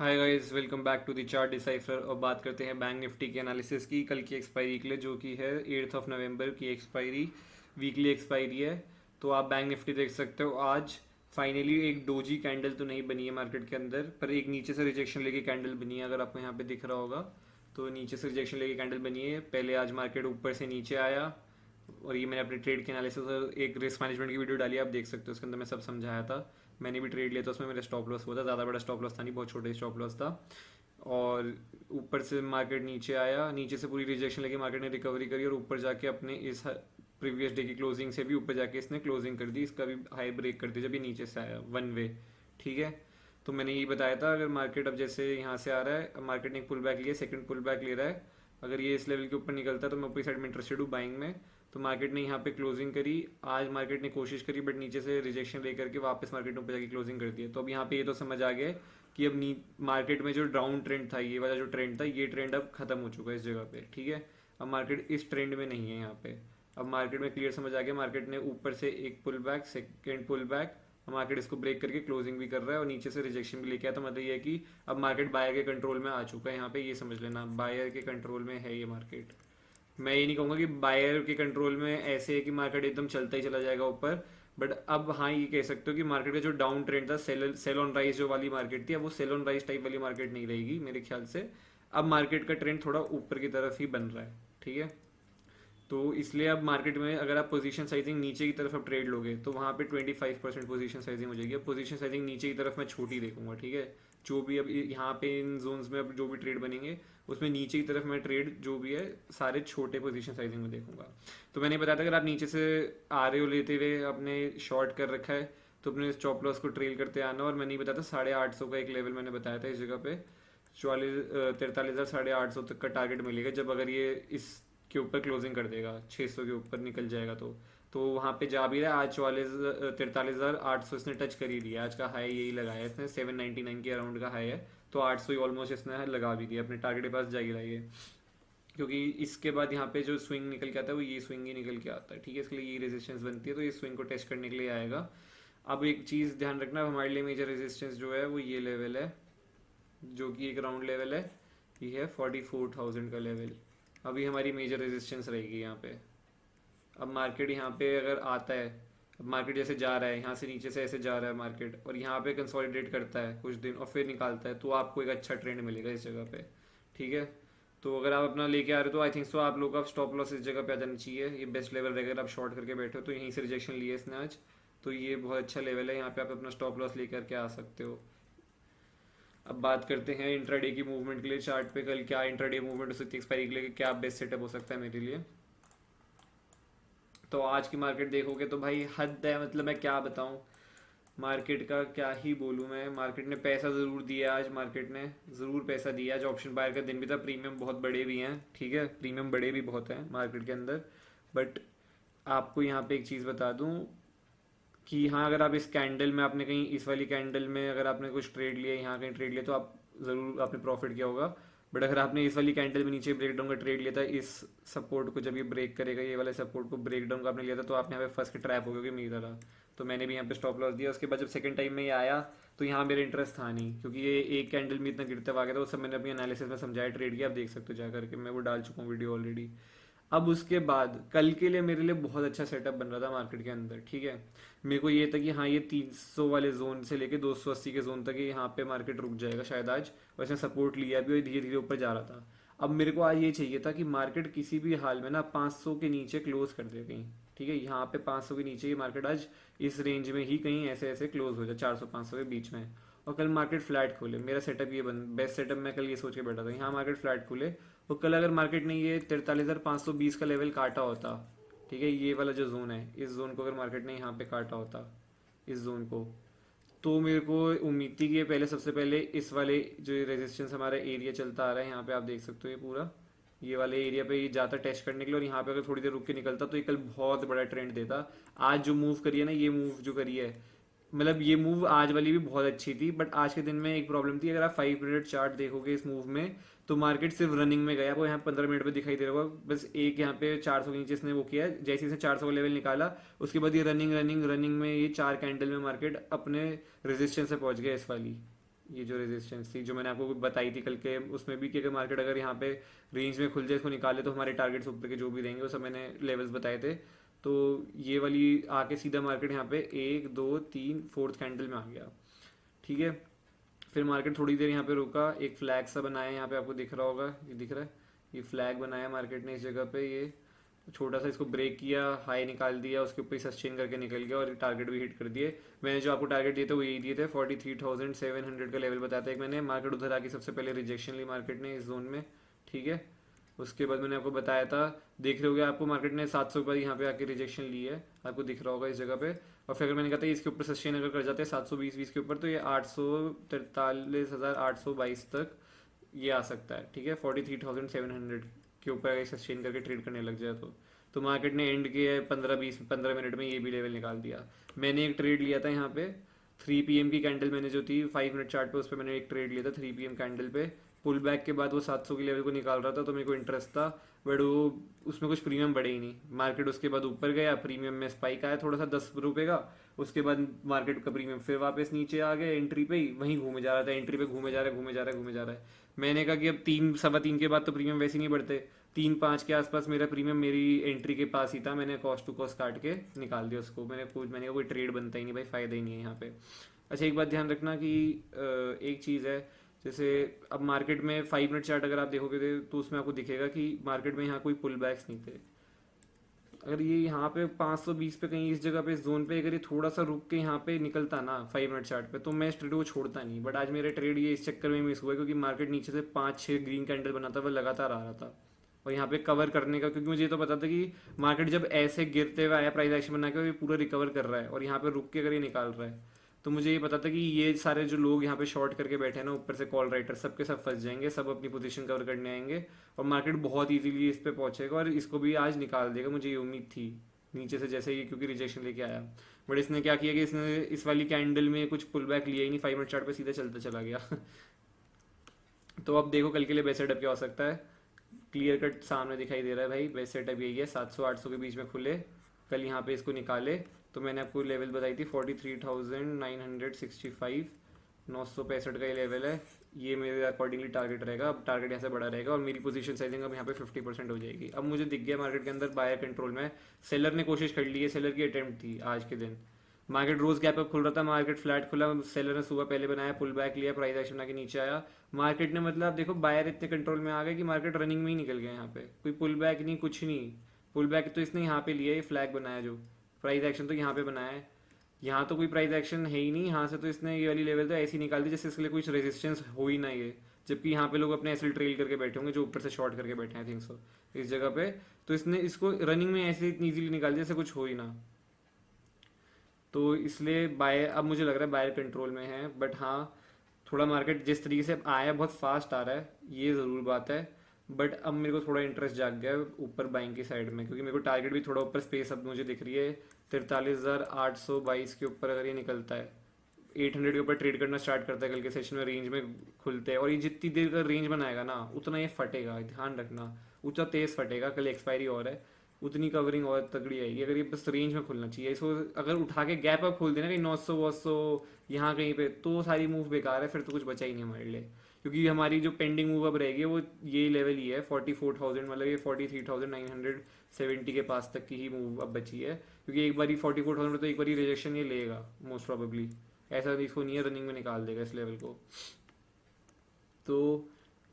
Hi guys, welcome back to the chart decipher. और बात करते हैं बैंक निफ्टी के एनालिसिस की कल की एक्सपायरी के लिए, जो कि है 8 नवंबर की एक्सपायरी, वीकली एक्सपायरी है। तो आप बैंक निफ्टी देख सकते हो। आज फाइनली एक डोजी कैंडल तो नहीं बनी है मार्केट के अंदर, पर एक नीचे से रिजेक्शन लेके कैंडल बनी है। अगर आपको यहाँ पे दिख रहा होगा तो नीचे से रिजेक्शन लेके कैंडल बनी है। पहले आज मार्केट ऊपर से नीचे आया, और ये मैंने अपने ट्रेड के एनालिसिस और एक रिस्क मैनेजमेंट की वीडियो डाली, आप देख सकते हो। उसके अंदर मैं सब समझाया था। मैंने भी ट्रेड लिया था, उसमें मेरा स्टॉप लॉस हुआ था। ज़्यादा बड़ा स्टॉप लॉस था नहीं, बहुत छोटे स्टॉप लॉस था। और ऊपर से मार्केट नीचे आया, नीचे से पूरी रिजेक्शन लेके मार्केट ने रिकवरी करी, और ऊपर जाके अपने इस प्रीवियस डे की क्लोजिंग से भी ऊपर जाके इसने क्लोजिंग कर दी। इसका भी हाई ब्रेक कर दिया जब ये नीचे से आया वन वे। ठीक है, तो मैंने यही बताया था, अगर मार्केट अब जैसे यहाँ से आ रहा है, अब मार्केट ने एक पुल बैक लिया, सेकंड पुल बैक ले रहा है। अगर ये इस लेवल के ऊपर निकलता है तो मैं ऊपरी साइड में इंटरेस्टेड हूँ बाइंग में। तो मार्केट ने यहाँ पे क्लोजिंग करी। आज मार्केट ने कोशिश करी, बट नीचे से रिजेक्शन लेकर के वापस मार्केट ने ऊपर जाके क्लोजिंग कर दी है। तो अब यहाँ पे ये तो समझ आ गया है कि अब मार्केट में जो डाउन ट्रेंड था, ये वाला जो ट्रेंड था, ये ट्रेंड अब खत्म हो चुका है इस जगह पे। ठीक है, अब मार्केट इस ट्रेंड में नहीं है यहाँ पे। अब मार्केट में क्लियर समझ आ गया, मार्केट ने ऊपर से एक pull back, second pull back, market इसको ब्रेक करके क्लोजिंग भी कर रहा है, और नीचे से रिजेक्शन भी लेके आया। तो मतलब ये है कि अब मार्केट बायर के कंट्रोल में आ चुका है। यहाँ पे ये समझ लेना, बायर के कंट्रोल में है ये मार्केट। मैं ये नहीं कहूँगा कि बायर के कंट्रोल में ऐसे है कि मार्केट एकदम चलता ही चला जाएगा ऊपर, बट अब हाँ ये कह सकते हो कि मार्केट का जो डाउन ट्रेंड था, सेल ऑन राइज जो वाली मार्केट थी, अब वो सेल ऑन राइज टाइप वाली मार्केट नहीं रहेगी मेरे ख्याल से। अब मार्केट का ट्रेंड थोड़ा ऊपर की तरफ ही बन रहा है। ठीक है, तो इसलिए अब मार्केट में अगर आप पोजीशन साइजिंग नीचे की तरफ अब ट्रेड लोगे तो वहाँ पे 25% पोजीशन साइजिंग हो जाएगी। अब पोजीशन साइजिंग नीचे की तरफ मैं छोटी देखूंगा। ठीक है, जो भी अब यहाँ पे इन जोन्स में अब जो भी ट्रेड बनेंगे, उसमें नीचे की तरफ मैं ट्रेड जो भी है सारे छोटे पोजीशन साइजिंग में देखूंगा। तो मैंने बताया था, अगर आप नीचे से आ रहे हो लेते हुए, आपने शॉर्ट कर रखा है, तो अपने स्टॉप लॉस को ट्रेल करते आना। और मैंने बताया था 850 का एक लेवल मैंने बताया था इस जगह पे, 43,000 850 तक का टारगेट मिलेगा जब अगर ये इस के ऊपर क्लोजिंग कर देगा, 600 के ऊपर निकल जाएगा। तो वहाँ पे जा भी रहा है। आज 43,800 इसने टच कर ही दिया। आज का हाई यही लगाया है इसने, 799 के अराउंड का हाई है। तो 800 ही ऑलमोस्ट इसने लगा भी दिया, अपने टारगेट के पास जा ही रहा है ये। क्योंकि इसके बाद यहाँ पे जो स्विंग निकल के आता है वो ये स्विंग ही निकल के आता है। ठीक है, इसके लिए ये रेजिस्टेंस बनती है, तो ये स्विंग को टेस्ट करने के लिए आएगा। अब एक चीज़ ध्यान रखना, हमारे लिए मेजर रेजिस्टेंस जो है वो ये लेवल है, जो कि एक राउंड लेवल है। ये है 44,000 का लेवल। अभी हमारी मेजर रेजिस्टेंस रहेगी यहाँ पे। अब मार्केट यहाँ पे अगर आता है, अब मार्केट जैसे जा रहा है, यहाँ से नीचे से ऐसे जा रहा है मार्केट, और यहाँ पे कंसोलिडेट करता है कुछ दिन और फिर निकालता है, तो आपको एक अच्छा ट्रेंड मिलेगा इस जगह पे। ठीक है, तो अगर आप अपना लेके आ रहे हो तो आई थिंक सो आप लोग का स्टॉप लॉस इस जगह पे आ जाना चाहिए। ये बेस्ट लेवल रहेगा। अगर आप शॉर्ट करके बैठे हो तो यहीं से रिजेक्शन लिए इसने आज, तो ये बहुत अच्छा लेवल है। यहाँ पे आप अपना स्टॉप लॉस लेकर के आ सकते हो। अब बात करते हैं इंट्राडे की मूवमेंट के लिए। चार्ट पे कल क्या इंट्राडे मूवमेंट हो सकती है एक्सपायरी के लिए, क्या बेस्ट सेटअप हो सकता है मेरे लिए। तो आज की मार्केट देखोगे तो भाई हद है, मतलब मैं क्या बताऊं, मार्केट का क्या ही बोलूं मैं। मार्केट ने पैसा ज़रूर दिया आज, मार्केट ने ज़रूर पैसा दिया आज। ऑप्शन बायर का दिन भी था, प्रीमियम बहुत बड़े भी हैं। ठीक है, प्रीमियम बड़े भी बहुत हैं मार्केट के अंदर। बट आपको यहाँ पे एक चीज़ बता दूं कि हाँ, अगर आप इस कैंडल में, आपने कहीं इस वाली कैंडल में अगर आपने कुछ ट्रेड लिया, यहाँ कहीं ट्रेड लिया, तो आप ज़रूर आपने प्रॉफिट किया होगा। बट अगर आपने इस वाली कैंडल में नीचे ब्रेक डाउन का ट्रेड लिया था, इस सपोर्ट को जब ये ब्रेक करेगा, ये वाले सपोर्ट को ब्रेक डाउन का आपने लिया था, तो आपने यहाँ पे फंस के ट्रैप हो गए मेरी तरह। तो मैंने भी यहाँ पे स्टॉप लॉस दिया। उसके बाद जब सेकंड टाइम में ये आया तो यहाँ मेरा इंटरेस्ट था नहीं, क्योंकि ये एक कैंडल में इतना गिरते हुआ आ गया था। वो सब मैंने अपनी एनालिसिस में समझाया, ट्रेड किया, आप देख सकते हो जा करके, मैं वो डाल चुका हूँ वीडियो ऑलरेडी। अब उसके बाद कल के लिए मेरे लिए बहुत अच्छा सेटअप बन रहा था मार्केट के अंदर। ठीक है, मेरे को ये था कि हाँ, ये 300 वाले जोन से लेके 280 के जोन तक यहाँ पे मार्केट रुक जाएगा शायद आज, और इसने सपोर्ट लिया भी और धीरे धीरे ऊपर जा रहा था। अब मेरे को आज ये चाहिए था कि मार्केट किसी भी हाल में ना 500 के नीचे क्लोज कर दे कहीं। ठीक है, यहाँ पे 500 के नीचे ही मार्केट आज इस रेंज में ही कहीं ऐसे ऐसे क्लोज हो जाए, 400-500 के बीच में। और कल मार्केट फ्लैट खोले। मेरा सेटअप ये बेस्ट सेटअप मैं कल ये सोच के बैठा था, यहाँ मार्केट फ्लैट खोले। और कल अगर मार्केट ने ये 43,520 का लेवल काटा होता, ठीक है, ये वाला जो जोन है, इस जोन को अगर मार्केट ने यहाँ पे काटा होता, इस जोन को, तो मेरे को उम्मीद थी कि ये पहले, सबसे पहले इस वाले जो रेजिस्टेंस हमारा एरिया चलता आ रहा है, यहाँ पे आप देख सकते हो ये पूरा, ये वाले एरिया पे ये जाता टेस्ट करने के लिए, और यहाँ पे अगर थोड़ी देर रुक के निकलता तो ये कल बहुत बड़ा ट्रेंड देता। आज जो मूव करी है ना, ये मूव जो करी है, मतलब ये मूव आज वाली भी बहुत अच्छी थी, बट आज के दिन में एक प्रॉब्लम थी। अगर आप 5 मिनट चार्ट देखोगे इस मूव में, तो मार्केट सिर्फ रनिंग में गया। आपको यहाँ 15 मिनट पे दिखाई दे रहा होगा, बस एक यहाँ पे 400 के नीचे इसने वो किया। जैसे इसने 400 का लेवल निकाला, उसके बाद ये रनिंग रनिंग रनिंग में ये 4 कैंडल में मार्केट अपने रेजिस्टेंस से पहुंच गया इस वाली। ये जो रेजिस्टेंस थी जो मैंने आपको बताई थी कल के उसमें भी कि अगर मार्केट अगर यहाँ पे रेंज में खुल जाए इसको निकाले तो हमारे टारगेट्स ऊपर के जो भी रहेंगे वो सब मैंने लेवल्स बताए थे। तो ये वाली आके सीधा मार्केट यहाँ पे 1 2 3 फोर्थ कैंडल में आ गया। ठीक है, फिर मार्केट थोड़ी देर यहाँ पे रुका, एक फ्लैग सा बनाया, यहाँ पे आपको दिख रहा होगा, ये दिख रहा है, ये फ्लैग बनाया मार्केट ने इस जगह पे, ये छोटा सा इसको ब्रेक किया, हाई निकाल दिया, उसके ऊपर सस्टेन करके निकल गया और टारगेट भी हिट कर दिए। मैंने जो आपको टारगेट दिए थे वो यही दिए थे, 43,700 का लेवल बताया था एक मैंने। मार्केट उधर आके सबसे पहले रिजेक्शन ली मार्केट ने इस जोन में। ठीक है, उसके बाद मैंने आपको बताया था, देख रहे होगे आपको मार्केट ने 700 पर यहाँ पे आके रिजेक्शन ली है, आपको दिख रहा होगा इस जगह पे। और फिर अगर मैंने कहा था इसके ऊपर सस्टेन अगर कर जाते हैं 720 के ऊपर तो ये 843,822 तक ये आ सकता है। ठीक है, 43,700 के ऊपर सस्टेन करके ट्रेड करने लग जाए तो मार्केट ने एंड किया 15-20-15 मिनट में ये भी लेवल निकाल दिया। मैंने एक ट्रेड लिया था यहाँ पे 3 PM की कैंडल, मैंने जो थी 5 मिनट चार्ट पे उस पर मैंने एक ट्रेड लिया था 3 PM कैंडल पे। पुल बैक के बाद वो 700 के लेवल को निकाल रहा था तो मेरे को इंटरेस्ट था, बट वो उसमें कुछ प्रीमियम बढ़े ही नहीं। मार्केट उसके बाद ऊपर गया, प्रीमियम में स्पाइक आया थोड़ा सा 10 रुपये का, उसके बाद मार्केट का प्रीमियम फिर वापस नीचे आ गया, एंट्री पे ही वहीं घूमे जा रहा था, एंट्री पे घूमे जा रहा है घूमे जा रहा है घूमे जा रहा है। मैंने कहा कि अब 3 सवा 3 के बाद तो प्रीमियम वैसे ही नहीं बढ़ते, 3-5 के आसपास मेरा प्रीमियम मेरी एंट्री के पास ही था, मैंने कॉस्ट टू कॉस्ट काट के निकाल दिया उसको। मैंने कहा कोई ट्रेड बनता ही नहीं भाई, फ़ायदा ही नहीं है यहाँ पे। अच्छा, एक बात ध्यान रखना कि एक चीज़ है, जैसे अब मार्केट में 5 मिनट चार्ट अगर आप देखोगे तो उसमें आपको दिखेगा कि मार्केट में यहाँ कोई पुल बैक्स नहीं थे। अगर ये यहाँ पे 520 पे कहीं इस जगह पे इस जोन पे अगर ये थोड़ा सा रुक के यहाँ पे निकलता ना 5 मिनट चार्ट पे तो मैं इस ट्रेड को छोड़ता नहीं, बट आज मेरा ट्रेड ये इस चक्कर में मिस हुआ क्योंकि मार्केट नीचे से 5-6 ग्रीन कैंडल बनाता हुआ लगातार आ रहा था और यहाँ पे कवर करने का, क्योंकि मुझे ये तो पता था कि मार्केट जब ऐसे गिरते हुए आया प्राइस एक्शन बना के ये पूरा रिकवर कर रहा है और यहाँ पे रुक के अगर ये निकाल रहा है तो मुझे ये पता था कि ये सारे जो लोग यहाँ पे शॉर्ट करके बैठे हैं ना ऊपर से कॉल राइटर सबके सब फंस जाएंगे, सब अपनी पोजीशन कवर करने आएंगे और मार्केट बहुत इजीली इस पे पहुंचेगा और इसको भी आज निकाल देगा, मुझे ये उम्मीद थी नीचे से जैसे ही, क्योंकि रिजेक्शन लेके आया। बट इसने क्या किया कि इसने इस वाली कैंडल में कुछ पुल बैक लिया ही नहीं, 5 मिनट चार्ट पे सीधा चलता चला गया तो अब देखो कल के लिए बेस्ट सेटअप क्या हो सकता है। क्लियर कट सामने दिखाई दे रहा है भाई, बेस्ट सेटअप यही है, 700-800 के बीच में खुले, कल यहाँ पे इसको निकाले। तो मैंने आपको लेवल बताई थी 43,965, 965 का ये लेवल है, ये मेरे अकॉर्डिंगली टारगेट रहेगा। अब टारगेट यहाँ से बड़ा रहेगा और मेरी पोजीशन साइजिंग अब यहाँ पे 50% हो जाएगी। अब मुझे दिख गया मार्केट के अंदर बायर कंट्रोल में, सेलर ने कोशिश कर ली है, सेलर की अटेम्प्ट थी आज के दिन। मार्केट रोज गैप अप खुल रहा था, मार्केट फ्लैट खुला, सेलर ने सुबह पहले बनाया, पुल बैक लिया, प्राइस एक्शन आके नीचे आया। मार्केट ने मतलब आप देखो बायर इतने कंट्रोल में आ गए कि मार्केट रनिंग में ही निकल गया, यहाँ पे कोई पुल बैक नहीं कुछ नहीं। पुल बैक तो इसने यहाँ पे लिया, ये फ्लैग बनाया, जो प्राइस एक्शन तो यहाँ पे बनाया है, यहाँ तो कोई प्राइस एक्शन है ही नहीं, यहाँ से तो इसने ये वाली लेवल तो ऐसी निकाल दी जैसे इसके लिए कुछ रेजिस्टेंस हो ही ना ये, जबकि यहाँ पे लोग अपने ऐसे ट्रेल करके बैठे होंगे जो ऊपर से शॉर्ट करके बैठे हैं, आई थिंक सो इस जगह पे। तो इसने इसको रनिंग में ऐसे इतनी ईजिली निकाल दिया जैसे कुछ हो ही ना। तो इसलिए बाय अब मुझे लग रहा है बायर कंट्रोल में है, बट हाँ थोड़ा मार्केट जिस तरीके से आया है बहुत फास्ट आ रहा है, ये ज़रूर बात है। बट अब मेरे को थोड़ा इंटरेस्ट जाग गया है ऊपर बाइंग की साइड में, क्योंकि मेरे को टारगेट भी थोड़ा ऊपर स्पेस अब मुझे दिख रही है 43,822 के ऊपर अगर ये निकलता है, 800 के ऊपर ट्रेड करना स्टार्ट करता है कल के सेशन में, रेंज में खुलते हैं और ये जितनी देर का रेंज बनाएगा ना उतना ये फटेगा, ध्यान रखना, उतना तेज़ फटेगा। कल एक्सपायरी और है, उतनी कवरिंग और तगड़ी आएगी, अगर ये बस रेंज में खुलना चाहिए। इसको अगर उठा के गैप अप खोल देना कहीं 900-900 यहाँ कहीं पे तो सारी मूव बेकार है, फिर तो कुछ बचा ही नहीं हमारे लिए, क्योंकि हमारी जो पेंडिंग मूव अब रहेगी वो ये लेवल ही है 44,000, मतलब ये 43,970 के पास तक की ही मूव अब बची है, क्योंकि एक बारी 44,000 तो एक बारी रिजेक्शन ये लेगा मोस्ट प्रॉबेबली, ऐसा इसको नहीं है, रनिंग में निकाल देगा इस लेवल को। तो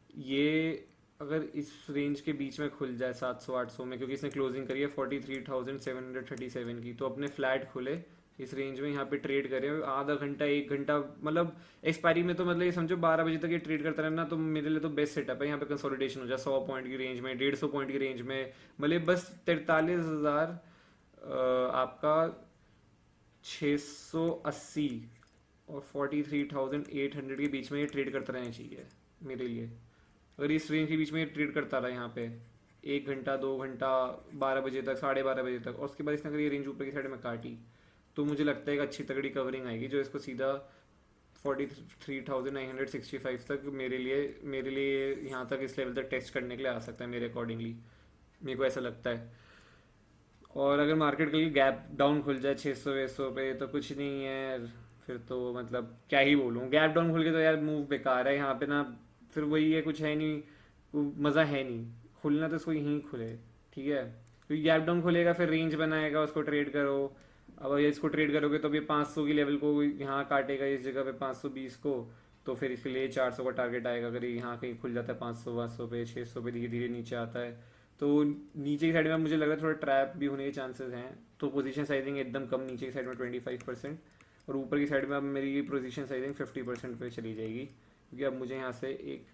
ये अगर इस रेंज के बीच में खुल जाए 700-800 में, क्योंकि इसने क्लोजिंग करी है 43,737 की, तो अपने फ्लैट खुले इस रेंज में यहाँ पे ट्रेड करें आधा घंटा 1 घंटा, मतलब एक्सपायरी में तो मतलब ये समझो 12 बजे तक ये ट्रेड करता रहना, तो मेरे लिए तो बेस्ट सेटअप है। यहाँ पे कंसोलिडेशन हो जाए 100 पॉइंट की रेंज में, 150 पॉइंट की रेंज में, मतलब बस 43,000 आपका 680 और 43,800 के बीच में ये ट्रेड करता रहना चाहिए मेरे लिए। अगर इस रेंज के बीच में ये ट्रेड करता रहा यहाँ पे 1 घंटा 2 घंटा 12 बजे तक 12:30 बजे तक, और उसके बाद इसने अगर ये रेंज ऊपर की साइड में काटी तो मुझे लगता है एक अच्छी तगड़ी कवरिंग आएगी जो इसको सीधा 43,965 तक मेरे लिए यहाँ तक इस लेवल तक टेस्ट करने के लिए आ सकता है मेरे अकॉर्डिंगली, मेरे को ऐसा लगता है। और अगर मार्केट कल गैप डाउन खुल जाए 600-600 पे तो कुछ नहीं है, फिर तो मतलब क्या ही बोलूँ, गैप डाउन खुल के तो यार मूव बेकार है यहाँ पे ना। फिर वही है, कुछ है नहीं, मज़ा है नहीं। खुलना तो इसको यहीं खुले, ठीक है, क्योंकि गैप डाउन खुलेगा फिर रेंज बनाएगा, उसको ट्रेड करो। अब ये इसको ट्रेड करोगे तो भी 500 की लेवल को यहाँ काटेगा इस जगह पे 520 को, तो फिर इसके लिए 400 का टारगेट आएगा। अगर ये यहाँ कहीं खुल जाता है 500 500 पे 600 पे धीरे धीरे नीचे आता है, तो नीचे की साइड में मुझे लग रहा है थोड़ा ट्रैप भी होने के चांसेस हैं। तो पोजीशन साइजिंग एकदम कम, नीचे की साइड में 25%, और ऊपर की साइड में अब मेरी पोजीशन साइजिंग 50% पे चली जाएगी, क्योंकि अब मुझे यहाँ से एक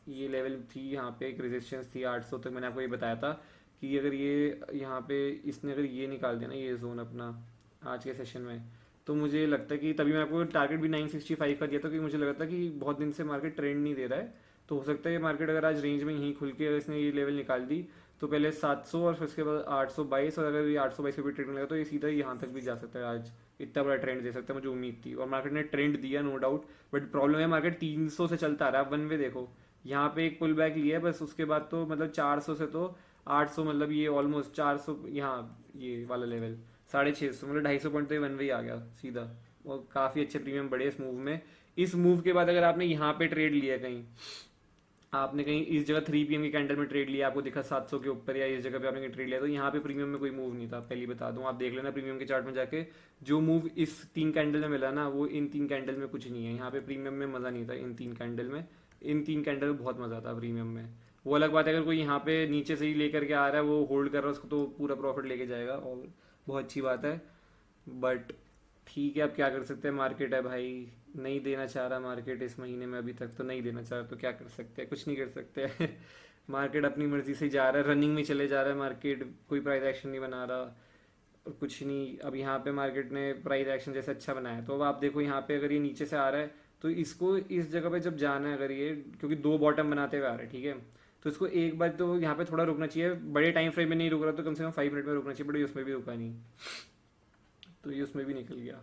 ये लेवल थी, यहाँ पे एक रेजिस्टेंस थी 800 तक। मैंने आपको ये बताया था कि अगर ये यहाँ पे इसने अगर ये निकाल दिया ना ये जोन अपना आज के सेशन में, तो मुझे लगता है कि तभी मैं आपको टारगेट भी 965 का दिया था, क्योंकि मुझे लगा था कि बहुत दिन से मार्केट ट्रेंड नहीं दे रहा है। तो हो सकता है ये मार्केट अगर आज रेंज में यहीं खुल के अगर इसने ये लेवल निकाल दी, तो पहले 700 और फिर उसके बाद 822, और अगर ये 822 पे भी ट्रेंड लगा तो ये सीधा यहाँ तक भी जा सकता है। आज इतना बड़ा ट्रेंड दे सकता है, मुझे उम्मीद थी, और मार्केट ने ट्रेंड दिया नो डाउट। बट प्रॉब्लम है मार्केट 300 से चलता आ रहा है। वन वे देखो, यहाँ पे एक पुल बैक लिया है बस, उसके बाद तो मतलब 400 से तो 800, मतलब ये ऑलमोस्ट 400 यहाँ ये वाला लेवल 650, मतलब 250 पॉइंट तो ये वन वे ही आ गया सीधा, और काफ़ी अच्छे प्रीमियम बढ़े इस मूव में। इस मूव के बाद अगर आपने यहाँ पे ट्रेड लिया कहीं, आपने कहीं इस जगह 3 PM की कैंडल में ट्रेड लिया, आपको दिखा 700 के ऊपर, या इस जगह पे आपने कहीं ट्रेड लिया, तो यहाँ पे प्रीमियम में कोई मूव नहीं था, पहले बता दूं। आप देख लेना प्रीमियम के चार्ट में जाके, जो मूव इस 3 कैंडल में मिला ना वो इन 3 कैंडल में कुछ नहीं है। यहाँ पे प्रीमियम में मज़ा नहीं था इन 3 कैंडल में, इन 3 कैंडल में बहुत मज़ा था प्रीमियम में। वो अलग बात है अगर कोई यहाँ पे नीचे से ही लेकर के आ रहा है, वो होल्ड कर रहा है, उसको तो पूरा प्रॉफिट लेके जाएगा, और बहुत अच्छी बात है। बट ठीक है, अब क्या कर सकते हैं, मार्केट है भाई, नहीं देना चाह रहा मार्केट इस महीने में, अभी तक तो नहीं देना चाह रहा, तो क्या कर सकते हैं, कुछ नहीं कर सकते मार्केट अपनी मर्जी से जा रहा है, रनिंग में चले जा रहा है मार्केट, कोई प्राइस एक्शन नहीं बना रहा और कुछ नहीं। अब यहाँ पे मार्केट ने प्राइस एक्शन जैसे अच्छा बनाया है, तो अब आप देखो यहाँ पे अगर ये नीचे से आ रहा है, तो इसको इस जगह पे जब जाना है, अगर ये क्योंकि 2 बॉटम बनाते हुए आ रहे हैं, ठीक है, तो इसको एक बार तो यहाँ पे थोड़ा रुकना चाहिए। बड़े टाइम फ्रेम में नहीं रुक रहा तो कम से कम 5 मिनट में रुकना चाहिए, बट ये उसमें भी रुका नहीं, तो ये उसमें भी निकल गया।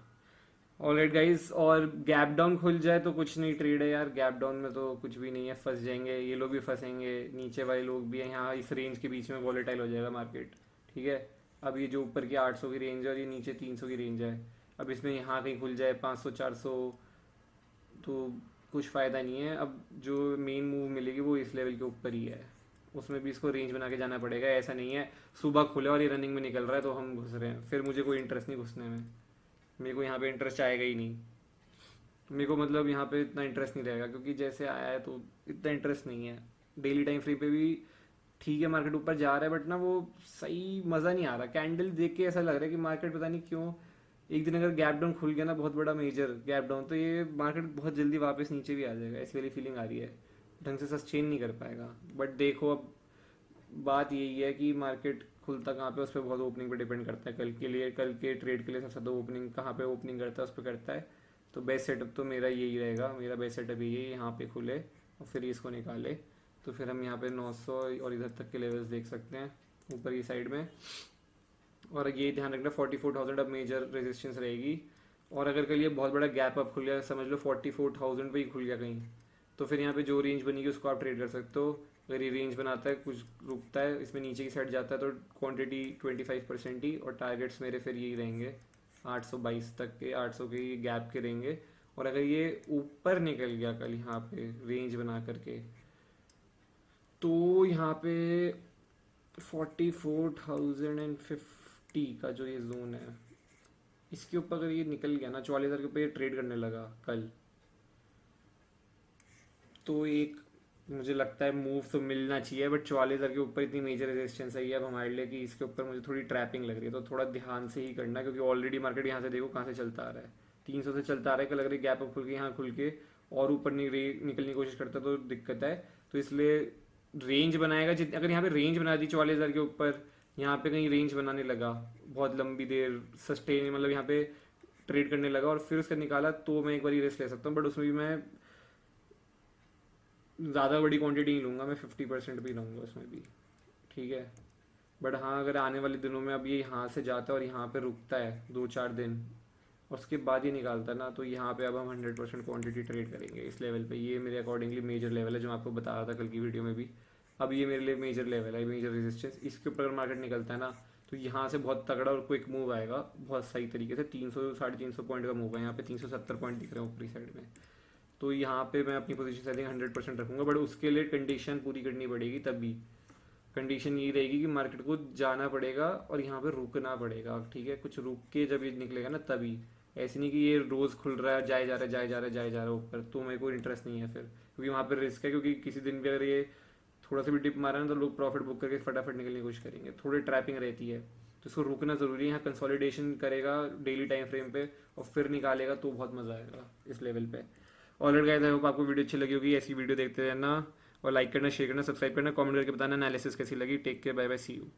ऑलराइट गाइस, और गैप डाउन खुल जाए तो कुछ नहीं, ट्रेड है यार, गैप डाउन में तो कुछ भी नहीं है, फंस जाएंगे ये लोग भी, फंसेंगे नीचे वाले लोग भी हैं। यहाँ इस रेंज के बीच में वॉलेटाइल हो जाएगा मार्केट, ठीक है। अब ये जो ऊपर की 800 की रेंज है और ये नीचे 300 की रेंज है, अब इसमें यहाँ कहीं खुल जाए 500 400 तो कुछ फ़ायदा नहीं है। अब जो मेन मूव मिलेगी वो इस लेवल के ऊपर ही है, उसमें भी इसको रेंज बना के जाना पड़ेगा। ऐसा नहीं है सुबह खुले और ये रनिंग में निकल रहा है तो हम घुस रहे हैं, फिर मुझे कोई इंटरेस्ट नहीं घुसने में, मेरे को यहाँ पे इंटरेस्ट आएगा ही नहीं। मेरे को मतलब यहाँ पे इतना इंटरेस्ट नहीं रहेगा, क्योंकि जैसे आया है तो इतना इंटरेस्ट नहीं है। डेली टाइम फ्री पे भी ठीक है मार्केट ऊपर जा रहा है, बट ना वो सही मज़ा नहीं आ रहा। कैंडल देख के ऐसा लग रहा है कि मार्केट पता नहीं क्यों, एक दिन अगर गैप डाउन खुल गया ना, बहुत बड़ा मेजर गैप डाउन, तो ये मार्केट बहुत जल्दी वापस नीचे भी आ जाएगा, ऐसी वाली फीलिंग आ रही है, ढंग से सस्टेन नहीं कर पाएगा। बट देखो अब बात यही है कि मार्केट खुलता कहाँ पे, उस पर बहुत ओपनिंग पे डिपेंड करता है। कल के लिए, कल के ट्रेड के लिए सबसे ज़्यादा ओपनिंग कहाँ पे ओपनिंग करता है उस पर करता है। तो बेस्ट सेटअप तो मेरा यही रहेगा, मेरा बेस्ट सेटअप यही है, यहाँ पे खुले और फिर इसको निकाले, तो फिर हम यहाँ पे 900 और इधर तक के लेवल्स देख सकते हैं ऊपर की साइड में। और ये ध्यान रखना 44,000 अब मेजर रेजिस्टेंस रहेगी। और अगर कल ये बहुत बड़ा गैप अप खुल गया, समझ लो 44,000 पे ही खुल गया कहीं, तो फिर यहाँ पे जो रेंज बनेगी उसको आप ट्रेड कर सकते हो। अगर ये रेंज बनाता है, कुछ रुकता है, इसमें नीचे की साइड जाता है, तो क्वांटिटी 25% ही, और टारगेट्स मेरे फिर यही रहेंगे 822 तक के, 800 के ये गैप के रहेंगे। और अगर ये ऊपर निकल गया कल यहाँ पे रेंज बना करके, तो यहाँ पे 44,050 का जो ये जोन है, इसके ऊपर अगर ये निकल गया ना 44,000 के ऊपर ये ट्रेड करने लगा कल, तो एक मुझे लगता है मूव तो मिलना चाहिए। बट 44,000 के ऊपर इतनी मेजर रेजिस्टेंस है अब हमारे लिए कि इसके ऊपर मुझे थोड़ी ट्रैपिंग लग रही है, तो थोड़ा ध्यान से ही करना, क्योंकि ऑलरेडी मार्केट यहाँ से देखो कहाँ से चलता आ रहा है, 300 से चलता आ रहा है। कल अगर गैप अप खुल के यहाँ खुल के और ऊपर निकलने की कोशिश करता तो दिक्कत है। तो इसलिए रेंज बनाएगा, जितने अगर यहाँ पे रेंज बना दी 44,000 के ऊपर, यहाँ पे कहीं रेंज बनाने लगा बहुत लंबी देर सस्टेन, मतलब यहाँ पे ट्रेड करने लगा और फिर उसका निकाला, तो मैं एक बार रिस्क ले सकता हूँ। बट उसमें भी मैं ज़्यादा बड़ी क्वांटिटी नहीं लूँगा, मैं 50% भी लूँगा उसमें भी, ठीक है। बट हाँ, अगर आने वाले दिनों में अब ये यहाँ से जाता है और यहाँ पे रुकता है 2-4 दिन और उसके बाद ही निकालता है ना, तो यहाँ पे अब हम 100% क्वांटिटी ट्रेड करेंगे इस लेवल पे। ये मेरे अकॉर्डिंगली मेजर लेवल है, जो मैं आपको बता रहा था कल की वीडियो में भी। अब ये मेरे लिए मेजर लेवल है, मेजर रेजिस्टेंस। इसके ऊपर अगर मार्केट निकलता है ना, तो यहाँ से बहुत तगड़ा और क्विक मूव आएगा बहुत सही तरीके से। 300 350 पॉइंट का मूव है यहाँ पे, 370 पॉइंट दिख रहे हैं ऊपरी साइड में। तो यहाँ पे मैं अपनी पोजीशन सेटिंग 100% रखूँगा, बट उसके लिए कंडीशन पूरी करनी पड़ेगी। तभी कंडीशन ये रहेगी कि मार्केट को जाना पड़ेगा और यहाँ पे रुकना पड़ेगा, ठीक है। कुछ रुक के जब ये निकलेगा ना तभी, ऐसे नहीं कि ये रोज़ खुल रहा है, जाए जा रहा है, जाए जा रहा है, जाए जा रहा है ऊपर, तो मेरे को इंटरेस्ट नहीं है फिर, क्योंकि वहाँ पर रिस्क है। क्योंकि किसी दिन भी अगर ये थोड़ा सा भी डिप मारा ना तो लोग प्रॉफिट बुक करके फटाफट निकलने की कोशिश करेंगे, थोड़ी ट्रैपिंग रहती है। तो इसको रुकना ज़रूरी है। यहाँ कंसोलिडेशन करेगा डेली टाइम फ्रेम पे और फिर निकालेगा तो बहुत मज़ा आएगा इस लेवल पे। ऑलरेडी गाइस, आई होप आपको वीडियो अच्छी लगी होगी। ऐसी वीडियो देखते रहना और लाइक करना, शेयर करना, सब्सक्राइब करना, कमेंट करके बताना एनालिसिस कैसी लगी। Take care, bye bye, see you.